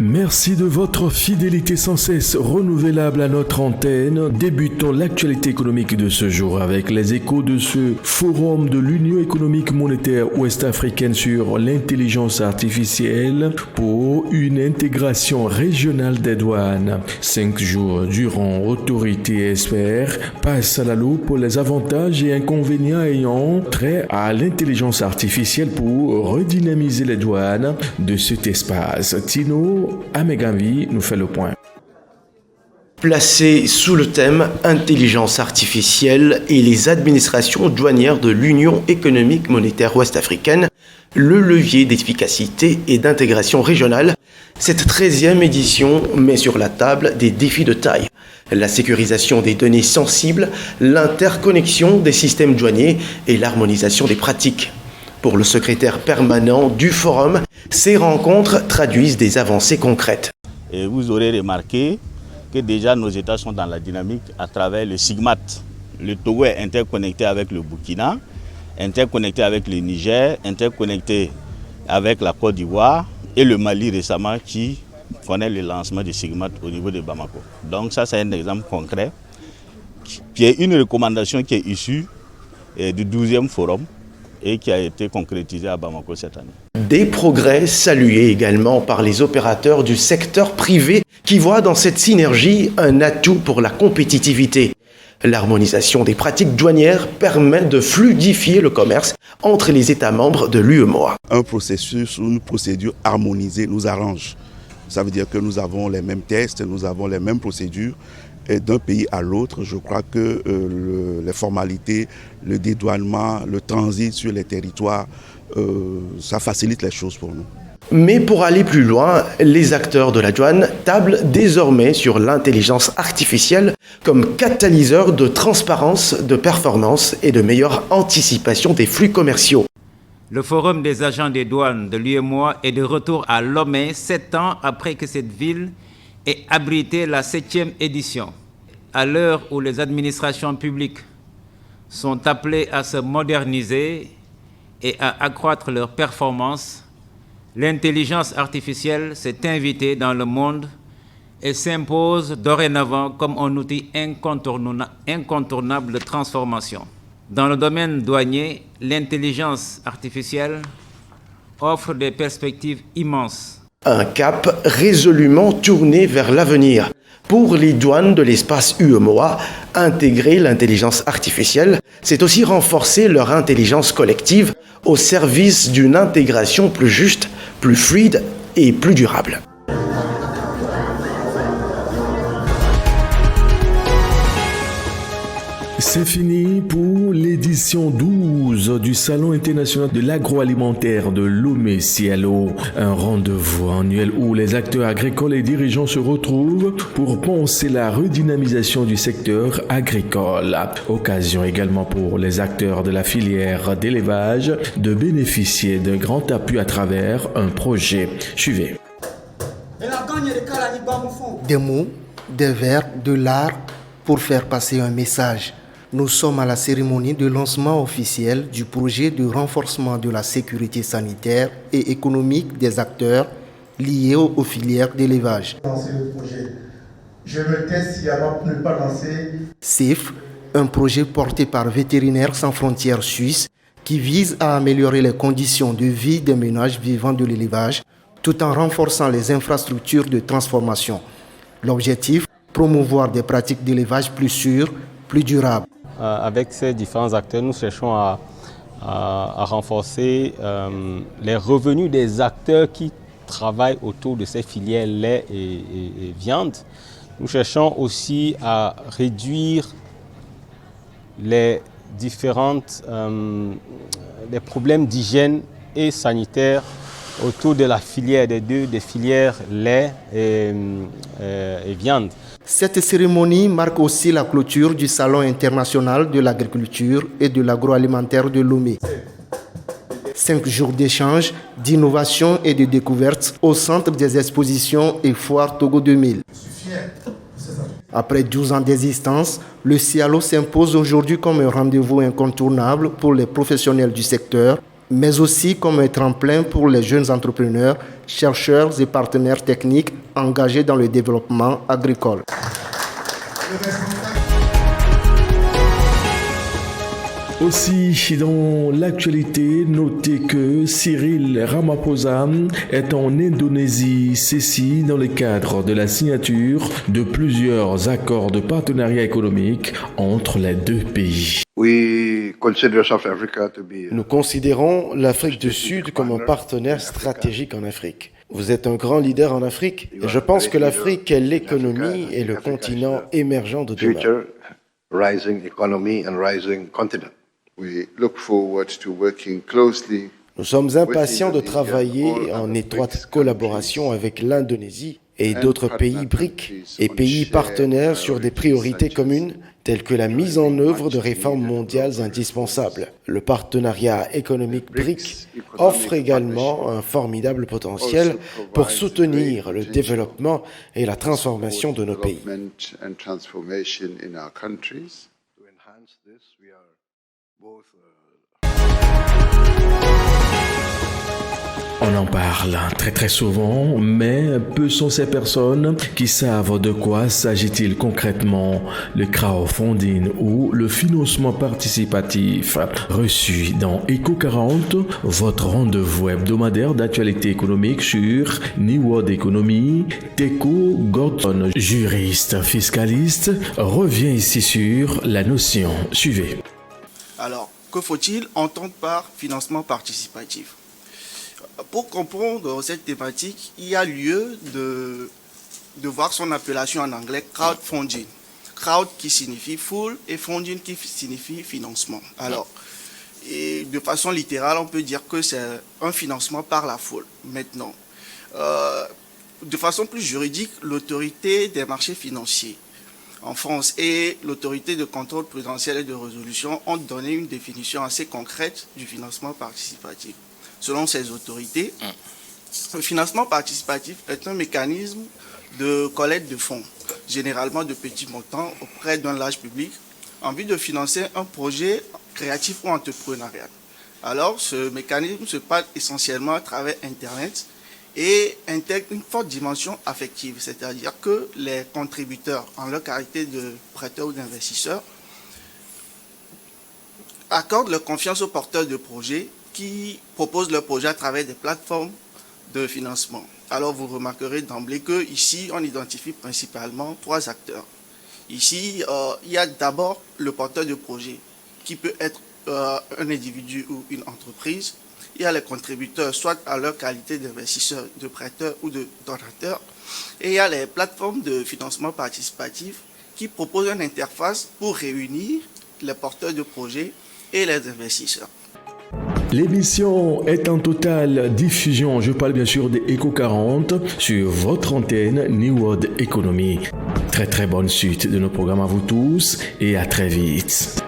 Merci de votre fidélité sans cesse renouvelable à notre antenne. Débutons l'actualité économique de ce jour avec les échos de ce forum de l'Union économique monétaire ouest-africaine sur l'intelligence artificielle pour une intégration régionale des douanes. 5 jours durant, autorités et experts passent à la loupe les avantages et inconvénients ayant trait à l'intelligence artificielle pour redynamiser les douanes de cet espace. Tino Ameganvi nous fait le point. Placé sous le thème Intelligence artificielle et les administrations douanières de l'Union économique monétaire ouest-africaine, le levier d'efficacité et d'intégration régionale, cette 13e édition met sur la table des défis de taille. La sécurisation des données sensibles, l'interconnexion des systèmes douaniers et l'harmonisation des pratiques. Pour le secrétaire permanent du forum, ces rencontres traduisent des avancées concrètes. Et vous aurez remarqué que déjà nos États sont dans la dynamique à travers le SIGMAT. Le Togo est interconnecté avec le Burkina, interconnecté avec le Niger, interconnecté avec la Côte d'Ivoire et le Mali récemment qui connaît le lancement du SIGMAT au niveau de Bamako. Donc ça c'est un exemple concret qui est une recommandation qui est issue du 12e forum et qui a été concrétisée à Bamako cette année. Des progrès salués également par les opérateurs du secteur privé qui voient dans cette synergie un atout pour la compétitivité. L'harmonisation des pratiques douanières permet de fluidifier le commerce entre les États membres de l'UEMOA. Un processus ou une procédure harmonisée nous arrange. Ça veut dire que nous avons les mêmes tests, nous avons les mêmes procédures. Et d'un pays à l'autre, je crois que les formalités, le dédouanement, le transit sur les territoires, ça facilite les choses pour nous. Mais pour aller plus loin, les acteurs de la douane tablent désormais sur l'intelligence artificielle comme catalyseur de transparence, de performance et de meilleure anticipation des flux commerciaux. Le Forum des agents des douanes de l'UEMOA est de retour à Lomé 7 ans après que cette ville ait abrité la 7e édition. À l'heure où les administrations publiques sont appelées à se moderniser et à accroître leurs performances, l'intelligence artificielle s'est invitée dans le monde et s'impose dorénavant comme un outil incontournable de transformation. Dans le domaine douanier, l'intelligence artificielle offre des perspectives immenses. Un cap résolument tourné vers l'avenir. Pour les douanes de l'espace UEMOA, intégrer l'intelligence artificielle, c'est aussi renforcer leur intelligence collective au service d'une intégration plus juste, plus fluide et plus durable. C'est fini pour l'édition 12 du Salon international de l'agroalimentaire de Lomé-Cielo, un rendez-vous annuel où les acteurs agricoles et dirigeants se retrouvent pour penser la redynamisation du secteur agricole. Occasion également pour les acteurs de la filière d'élevage de bénéficier d'un grand appui à travers un projet. Suivez. Des mots, des vers, de l'art pour faire passer un message. Nous sommes à la cérémonie de lancement officiel du projet de renforcement de la sécurité sanitaire et économique des acteurs liés aux filières d'élevage. Je me teste si avant de ne pas lancer. SAFE, un projet porté par Vétérinaires sans frontières suisse qui vise à améliorer les conditions de vie des ménages vivant de l'élevage tout en renforçant les infrastructures de transformation. L'objectif, promouvoir des pratiques d'élevage plus sûres, plus durables. Avec ces différents acteurs, nous cherchons à renforcer les revenus des acteurs qui travaillent autour de ces filières lait et viande. Nous cherchons aussi à réduire les les problèmes d'hygiène et sanitaire autour de la filière des filières lait et viande. Cette cérémonie marque aussi la clôture du Salon international de l'agriculture et de l'agroalimentaire de Lomé. 5 jours d'échanges, d'innovation et de découvertes au centre des expositions et foires Togo 2000. Après 12 ans d'existence, le Cielo s'impose aujourd'hui comme un rendez-vous incontournable pour les professionnels du secteur mais aussi comme un tremplin pour les jeunes entrepreneurs, chercheurs et partenaires techniques engagés dans le développement agricole. Aussi, dans l'actualité, notez que Cyril Ramaphosa est en Indonésie, ceci dans le cadre de la signature de plusieurs accords de partenariat économique entre les deux pays. Nous considérons l'Afrique du Sud comme un partenaire stratégique en Afrique. Vous êtes un grand leader en Afrique et je pense que l'Afrique est l'économie et le continent émergent de demain. Nous sommes impatients de travailler en étroite collaboration avec l'Indonésie et d'autres pays BRIC et pays partenaires sur des priorités communes telles que la mise en œuvre de réformes mondiales indispensables. Le partenariat économique BRIC offre également un formidable potentiel pour soutenir le développement et la transformation de nos pays. On en parle très souvent, mais peu sont ces personnes qui savent de quoi s'agit-il concrètement. Le crowdfunding ou le financement participatif reçu dans Eco40, votre rendez-vous hebdomadaire d'actualité économique sur New World Economy. Teco Gordon, juriste fiscaliste, revient ici sur la notion. Suivez. Alors, que faut-il entendre par financement participatif ? Pour comprendre cette thématique, il y a lieu de voir son appellation en anglais crowdfunding. Crowd qui signifie foule et funding qui signifie financement. Alors, et de façon littérale, on peut dire que c'est un financement par la foule. Maintenant, de façon plus juridique, l'autorité des marchés financiers en France et l'autorité de contrôle prudentiel et de résolution ont donné une définition assez concrète du financement participatif. Selon ces autorités, le financement participatif est un mécanisme de collecte de fonds, généralement de petits montants auprès d'un large public, en vue de financer un projet créatif ou entrepreneurial. Alors, ce mécanisme se passe essentiellement à travers Internet et intègre une forte dimension affective, c'est-à-dire que les contributeurs, en leur qualité de prêteurs ou d'investisseurs, accordent leur confiance aux porteurs de projets qui proposent leur projet à travers des plateformes de financement. Alors vous remarquerez d'emblée qu'ici, on identifie principalement 3 acteurs. Ici, il y a d'abord le porteur de projet, qui peut être un individu ou une entreprise. Il y a les contributeurs, soit à leur qualité d'investisseurs, de prêteurs ou de donateurs. Et il y a les plateformes de financement participatif qui proposent une interface pour réunir les porteurs de projet et les investisseurs. L'émission est en totale diffusion, je parle bien sûr des Eco40 sur votre antenne New World Economy. Très bonne suite de nos programmes à vous tous et à très vite.